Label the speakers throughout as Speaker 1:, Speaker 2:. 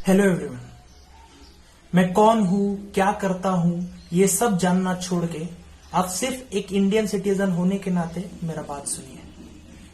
Speaker 1: Hello everyone. मैं कौन हूं, क्या करता हूं, ये सब जानना छोड़ के आप सिर्फ एक इंडियन सिटीजन होने के नाते मेरा बात सुनिए।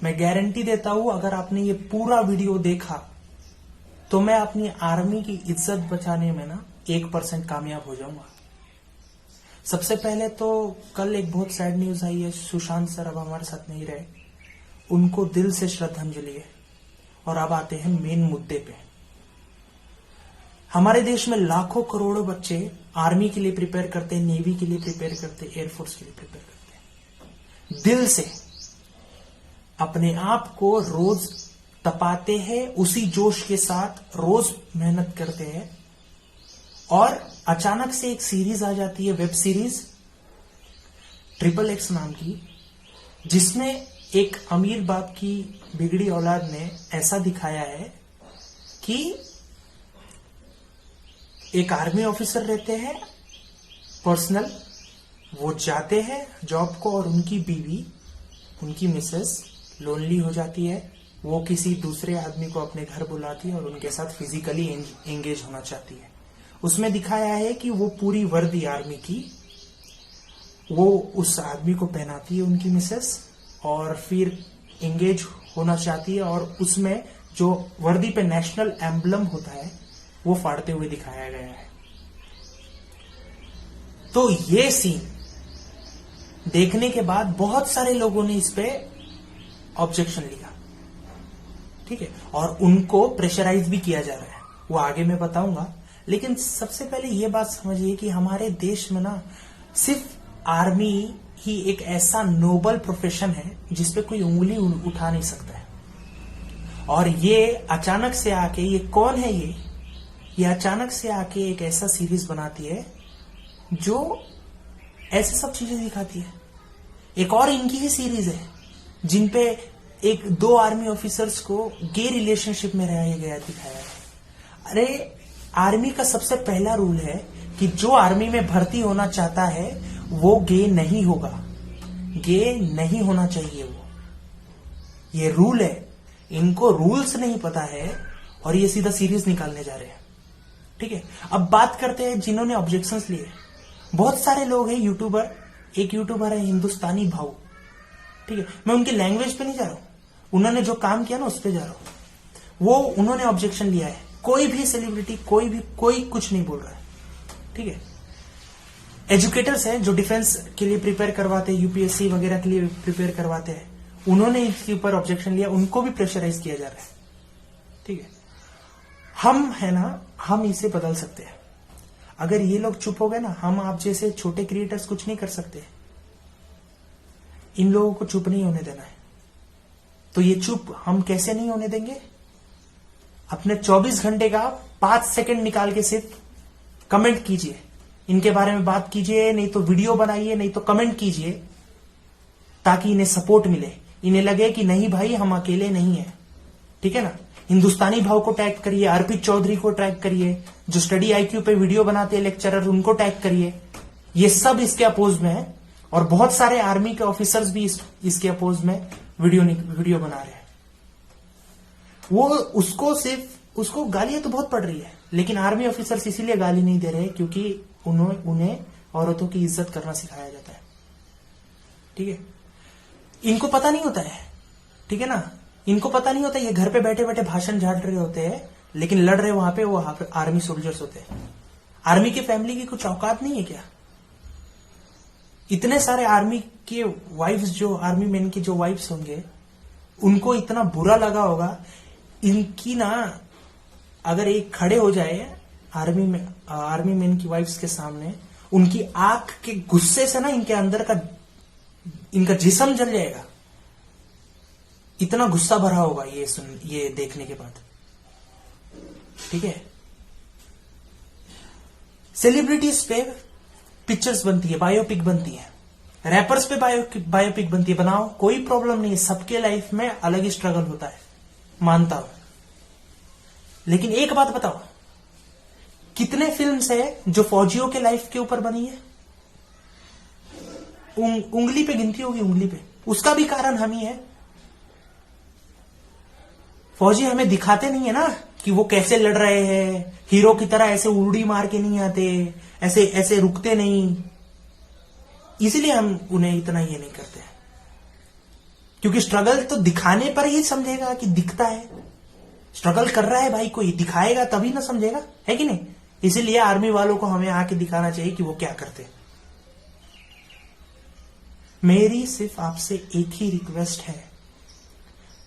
Speaker 1: मैं गारंटी देता हूं अगर आपने ये पूरा वीडियो देखा तो मैं अपनी आर्मी की इज्जत बचाने में ना 1% कामयाब हो जाऊंगा। सबसे पहले तो कल एक बहुत सैड न्यूज आई है, सुशांत सर अब हमारे साथ नहीं रहे। उनको दिल से श्रद्धांजलि है। और अब आते हैं मेन मुद्दे पे। हमारे देश में लाखों करोड़ों बच्चे आर्मी के लिए प्रिपेयर करते हैं, नेवी के लिए प्रिपेयर करते हैं, एयरफोर्स के लिए प्रिपेयर करते हैं। दिल से अपने आप को रोज तपाते हैं, उसी जोश के साथ रोज मेहनत करते हैं। और अचानक से एक सीरीज आ जाती है, वेब सीरीज XXX नाम की, जिसमें एक अमीर बाप की बिगड़ी औलाद ने ऐसा दिखाया है कि एक आर्मी ऑफिसर रहते हैं पर्सनल, वो जाते हैं जॉब को और उनकी बीवी, उनकी मिसेस लोनली हो जाती है। वो किसी दूसरे आदमी को अपने घर बुलाती है और उनके साथ फिजिकली एंगेज होना चाहती है। उसमें दिखाया है कि वो पूरी वर्दी आर्मी की वो उस आदमी को पहनाती है, उनकी मिसेस, और फिर एंगेज होना चाहती है। और उसमें जो वर्दी पे नेशनल एम्बलम होता है वो फाड़ते हुए दिखाया गया है। तो ये सीन देखने के बाद बहुत सारे लोगों ने इस पे ऑब्जेक्शन लिया, ठीक है, और उनको प्रेशराइज भी किया जा रहा है, वो आगे मैं बताऊंगा। लेकिन सबसे पहले ये बात समझिए कि हमारे देश में ना सिर्फ आर्मी ही एक ऐसा नोबल प्रोफेशन है जिसपे कोई उंगली उठा नहीं सकता है। और ये अचानक से आके, ये कौन है ये अचानक से आके एक ऐसा सीरीज बनाती है जो ऐसे सब चीजें दिखाती है। एक और इनकी ही सीरीज है जिनपे एक दो आर्मी ऑफिसर्स को गे रिलेशनशिप में रहा गया दिखाया है। अरे, आर्मी का सबसे पहला रूल है कि जो आर्मी में भर्ती होना चाहता है वो गे नहीं होगा, गे नहीं होना चाहिए। वो ये रूल है, इनको रूल्स नहीं पता है और ये सीधा सीरीज निकालने जा रहे हैं, ठीक है। अब बात करते हैं जिन्होंने ऑब्जेक्शंस लिए। बहुत सारे लोग हैं, यूट्यूबर, एक यूट्यूबर है हिंदुस्तानी भाव, ठीक है। मैं उनकी लैंग्वेज पे नहीं जा रहा हूं, उन्होंने जो काम किया ना उस पे जा रहा हूं। वो उन्होंने ऑब्जेक्शन लिया है। कोई भी सेलिब्रिटी, कोई कुछ नहीं बोल रहा है, ठीक है। एजुकेटर्स हैं जो डिफेंस के लिए प्रिपेयर करवाते हैं, यूपीएससी वगैरह के लिए प्रिपेयर करवाते हैं, उन्होंने इसके ऊपर ऑब्जेक्शन लिया, उनको भी प्रेशराइज किया जा रहा है, ठीक है। हम है ना, हम इसे बदल सकते हैं। अगर ये लोग चुप हो गए ना, हम आप जैसे छोटे क्रिएटर्स कुछ नहीं कर सकते। इन लोगों को चुप नहीं होने देना है। तो ये चुप हम कैसे नहीं होने देंगे? अपने 24 घंटे का 5 सेकंड निकाल के सिर्फ कमेंट कीजिए, इनके बारे में बात कीजिए, नहीं तो वीडियो बनाइए, नहीं तो कमेंट कीजिए, ताकि इन्हें सपोर्ट मिले, इन्हें लगे कि नहीं भाई हम अकेले नहीं है, ठीक है ना। हिंदुस्तानी भाव को टैग करिए, अर्पित चौधरी को टैग करिए, जो स्टडी आईक्यू पे वीडियो बनाते हैं लेक्चरर, उनको टैग करिए। ये सब इसके अपोज में है और बहुत सारे आर्मी के ऑफिसर्स भी इसके अपोज में वीडियो बना रहे हैं। वो उसको गालियां तो बहुत पड़ रही है, लेकिन आर्मी ऑफिसर्स इसीलिए गाली नहीं दे रहे क्योंकि उन्हें औरतों की इज्जत करना सिखाया जाता है, ठीक है। इनको पता नहीं होता है, ठीक है ना, इनको पता नहीं होता। ये घर पे बैठे बैठे भाषण झाड़ रहे होते हैं, लेकिन लड़ रहे वहां पे आर्मी सोल्जर्स होते हैं। आर्मी की फैमिली की कुछ औकात नहीं है क्या? इतने सारे आर्मी के वाइफ्स, जो आर्मी मैन की जो वाइफ्स होंगे, उनको इतना बुरा लगा होगा। इनकी ना, अगर एक खड़े हो जाए आर्मी मैन की वाइफ्स के सामने, उनकी आंख के गुस्से से ना इनके अंदर का इनका जिस्म जल जाएगा। इतना गुस्सा भरा होगा ये देखने के बाद, ठीक है। सेलिब्रिटीज पे पिक्चर्स बनती है, बायोपिक बनती है, रैपर्स पे बायोपिक बनती है। बनाओ, कोई प्रॉब्लम नहीं है, सबके लाइफ में अलग ही स्ट्रगल होता है, मानता हूं। लेकिन एक बात बताओ, कितने फिल्म्स है जो फौजियों के लाइफ के ऊपर बनी है? उंगली पे गिनती होगी, उंगली पे। उसका भी कारण हम ही है। फौजी हमें दिखाते नहीं है ना कि वो कैसे लड़ रहे हैं, हीरो की तरह ऐसे उड़ी मार के नहीं आते, ऐसे ऐसे रुकते नहीं, इसलिए हम उन्हें इतना ये नहीं करते, क्योंकि स्ट्रगल तो दिखाने पर ही समझेगा कि दिखता है। स्ट्रगल कर रहा है भाई कोई, दिखाएगा तभी ना समझेगा, है कि नहीं। इसीलिए आर्मी वालों को हमें आके दिखाना चाहिए कि वो क्या करते हैं। मेरी सिर्फ आपसे एक ही रिक्वेस्ट है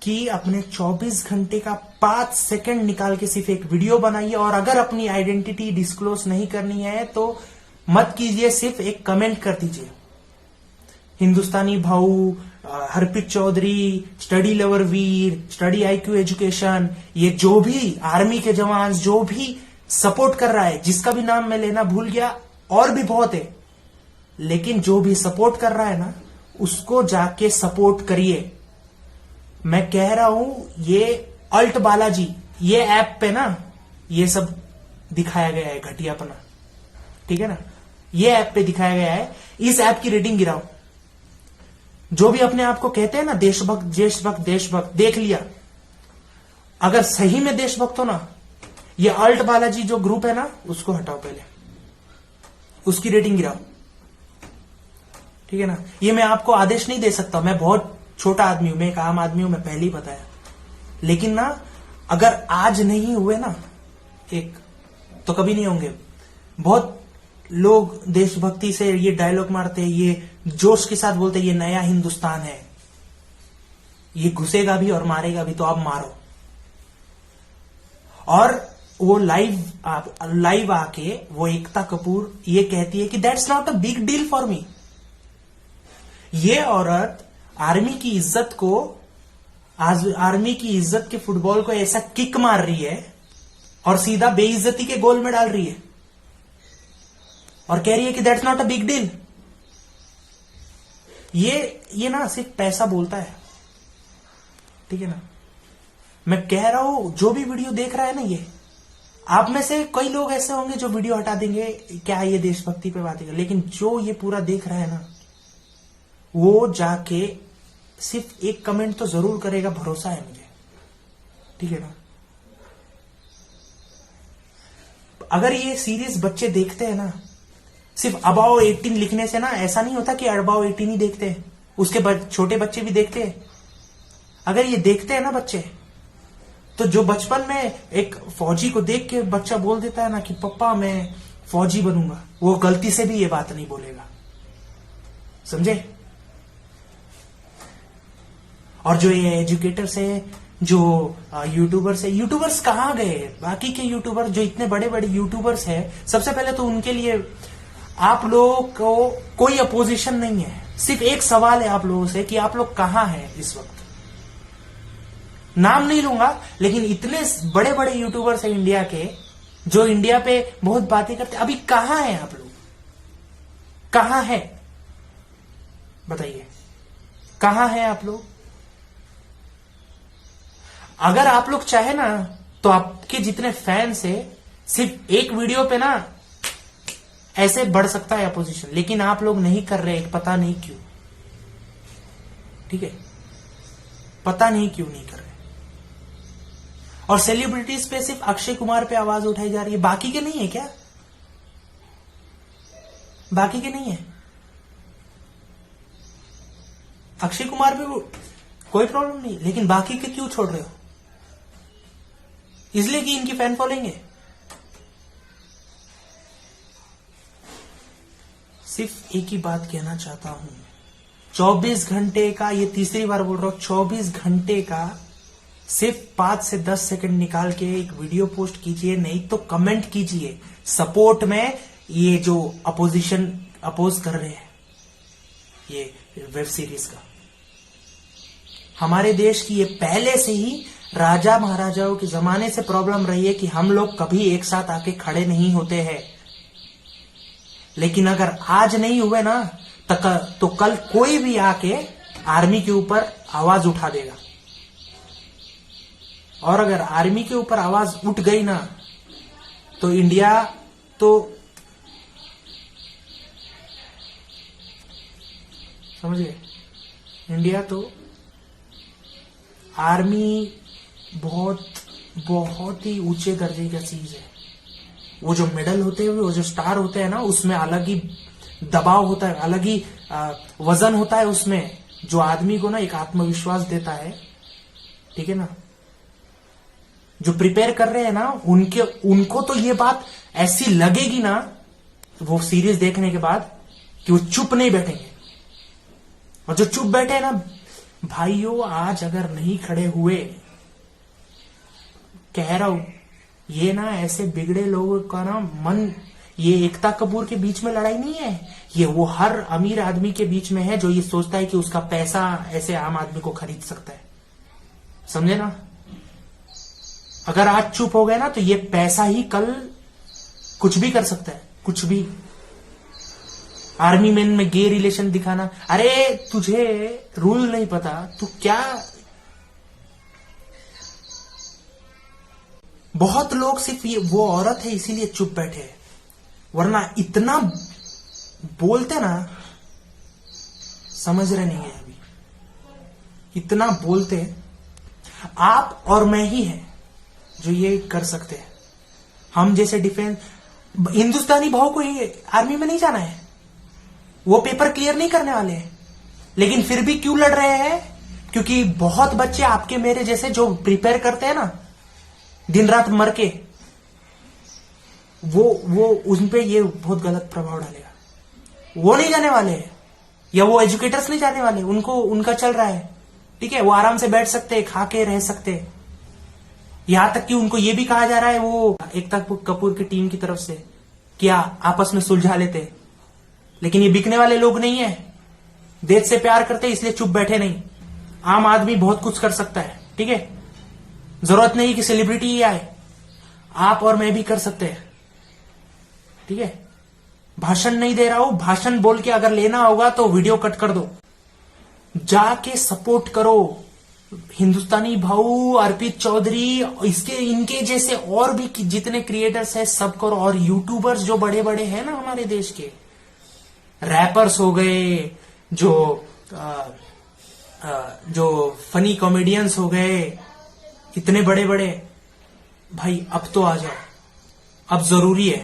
Speaker 1: कि अपने 24 घंटे का 5 सेकंड निकाल के सिर्फ एक वीडियो बनाइए, और अगर अपनी आइडेंटिटी डिस्क्लोज नहीं करनी है तो मत कीजिए, सिर्फ एक कमेंट कर दीजिए, हिंदुस्तानी भाऊ, हरप्रीत चौधरी, स्टडी लवर वीर, स्टडी आईक्यू एजुकेशन, ये जो भी आर्मी के जवान जो भी सपोर्ट कर रहा है, जिसका भी नाम मैं लेना भूल गया, और भी बहुत है, लेकिन जो भी सपोर्ट कर रहा है ना, उसको जाके सपोर्ट करिए। मैं कह रहा हूं, ये अल्ट बालाजी, ये ऐप पे ना ये सब दिखाया गया है घटियापना, ठीक है ना, ये ऐप पे दिखाया गया है। इस ऐप की रेटिंग गिराओ। जो भी अपने आप को कहते हैं ना देशभक्त देशभक्त देशभक्त, देख लिया, अगर सही में देशभक्त हो ना, ये अल्ट बालाजी जो ग्रुप है ना, उसको हटाओ पहले, उसकी रेटिंग गिराओ, ठीक है ना। ये मैं आपको आदेश नहीं दे सकता, मैं बहुत छोटा आदमी हूं, मैं एक आम आदमी हूं, मैं पहले ही बताया। लेकिन ना अगर आज नहीं हुए ना एक, तो कभी नहीं होंगे। बहुत लोग देशभक्ति से ये डायलॉग मारते हैं, ये जोश के साथ बोलते हैं, ये नया हिंदुस्तान है, ये घुसेगा भी और मारेगा भी, तो आप मारो। और वो लाइव आके वो एकता कपूर ये कहती है कि that's not a big deal for me. ये औरत आर्मी की इज्जत को, आर्मी की इज्जत के फुटबॉल को ऐसा किक मार रही है और सीधा बेइज्जती के गोल में डाल रही है, और कह रही है कि that's not a big deal. ये ना सिर्फ पैसा बोलता है, ठीक है ना। मैं कह रहा हूं, जो भी वीडियो देख रहा है ना, ये आप में से कई लोग ऐसे होंगे जो वीडियो हटा देंगे, क्या ये देशभक्ति पे बातें कर, लेकिन जो ये पूरा देख रहा है ना, वो जाके सिर्फ एक कमेंट तो जरूर करेगा, भरोसा है मुझे, ठीक है ना। अगर ये सीरीज बच्चे देखते हैं ना, सिर्फ अबाव 18 लिखने से ना ऐसा नहीं होता कि अबाव 18 ही देखते हैं, उसके छोटे बच्चे भी देखते हैं। अगर ये देखते हैं ना बच्चे, तो जो बचपन में एक फौजी को देख के बच्चा बोल देता है ना कि पप्पा मैं फौजी बनूंगा, वो गलती से भी ये बात नहीं बोलेगा, समझे। और जो ये एजुकेटर्स है, जो यूट्यूबर्स है, यूट्यूबर्स कहां गए, बाकी के यूट्यूबर जो इतने बड़े बड़े यूट्यूबर्स हैं, सबसे पहले तो उनके लिए आप लोगों को कोई अपोजिशन नहीं है। सिर्फ एक सवाल है आप लोगों से कि आप लोग कहां हैं इस वक्त। नाम नहीं लूंगा, लेकिन इतने बड़े बड़े यूट्यूबर्स हैं इंडिया के, जो इंडिया पे बहुत बातें करते, अभी कहां हैं आप लोग, कहां हैं बताइए, कहां हैं आप लोग। अगर आप लोग चाहे ना, तो आपके जितने फैंस है, सिर्फ एक वीडियो पे ना ऐसे बढ़ सकता है अपोजिशन, लेकिन आप लोग नहीं कर रहे, पता नहीं क्यों, ठीक है, पता नहीं क्यों नहीं कर रहे। और सेलिब्रिटीज पे सिर्फ अक्षय कुमार पे आवाज उठाई जा रही है, बाकी के नहीं है क्या, बाकी के नहीं है। अक्षय कुमार पे कोई प्रॉब्लम नहीं, लेकिन बाकी के क्यों छोड़ रहे हो, इसलिए कि इनकी फैन फॉलोइंग है। सिर्फ एक ही बात कहना चाहता हूं, 24 घंटे का, ये तीसरी बार बोल रहा हूं, 24 घंटे का सिर्फ 5 से 10 सेकंड निकाल के एक वीडियो पोस्ट कीजिए, नहीं तो कमेंट कीजिए सपोर्ट में। ये जो अपोजिशन अपोज कर रहे हैं ये वेब सीरीज का, हमारे देश की ये पहले से ही राजा महाराजाओं के जमाने से प्रॉब्लम रही है कि हम लोग कभी एक साथ आके खड़े नहीं होते हैं। लेकिन अगर आज नहीं हुए ना, तो कल कोई भी आके आर्मी के ऊपर आवाज उठा देगा। और अगर आर्मी के ऊपर आवाज उठ गई ना, तो इंडिया तो समझिए, इंडिया तो आर्मी बहुत बहुत ही ऊंचे दर्जे का चीज है। वो जो मेडल होते हैं, वो जो स्टार होते हैं ना, उसमें अलग ही दबाव होता है, अलग ही वजन होता है उसमें, जो आदमी को ना एक आत्मविश्वास देता है। ठीक है ना। जो प्रिपेयर कर रहे हैं ना, उनको तो ये बात ऐसी लगेगी ना वो सीरीज देखने के बाद, कि वो चुप नहीं बैठेंगे। और जो चुप बैठे हैं ना भाइयों, आज अगर नहीं खड़े हुए, कह रहा हूं, ये ना ऐसे बिगड़े लोगों का ना मन, ये एकता कपूर के बीच में लड़ाई नहीं है, ये वो हर अमीर आदमी के बीच में है जो ये सोचता है कि उसका पैसा ऐसे आम आदमी को खरीद सकता है। समझे ना। अगर आज चुप हो गए ना तो ये पैसा ही कल कुछ भी कर सकता है, कुछ भी। आर्मी मैन में गे रिलेशन दिखाना, अरे तुझे रूल नहीं पता, तू क्या। बहुत लोग सिर्फ ये वो औरत है इसीलिए चुप बैठे हैं, वरना इतना बोलते ना, समझ रहे नहीं है अभी, इतना बोलते। आप और मैं ही हैं जो ये कर सकते हैं। हम जैसे डिफेंस, हिंदुस्तानी भाव को ही आर्मी में नहीं जाना है, वो पेपर क्लियर नहीं करने वाले हैं, लेकिन फिर भी क्यों लड़ रहे हैं? क्योंकि बहुत बच्चे आपके मेरे जैसे जो प्रिपेयर करते हैं ना दिन रात मर के, वो उनपे ये बहुत गलत प्रभाव डालेगा। वो नहीं जाने वाले हैं, या वो एजुकेटर्स नहीं जाने वाले, उनको उनका चल रहा है। ठीक है, वो आराम से बैठ सकते हैं, खा के रह सकते हैं। यहां तक कि उनको ये भी कहा जा रहा है वो एकता कपूर की टीम की तरफ से, क्या आपस में सुलझा लेते। लेकिन ये बिकने वाले लोग नहीं है, देश से प्यार करते इसलिए चुप बैठे नहीं। आम आदमी बहुत कुछ कर सकता है। ठीक है, जरूरत नहीं कि सेलिब्रिटी ही आए, आप और मैं भी कर सकते हैं। ठीक है, भाषण नहीं दे रहा हूं, भाषण बोल के अगर लेना होगा तो वीडियो कट कर दो, जाके सपोर्ट करो। हिंदुस्तानी भाऊ, अर्पित चौधरी, इनके जैसे और भी जितने क्रिएटर्स हैं सब करो। और यूट्यूबर्स जो बड़े बड़े हैं ना हमारे देश के, रैपर्स हो गए, जो फनी कॉमेडियंस हो गए, इतने बड़े बड़े, भाई अब तो आ जाओ, अब जरूरी है।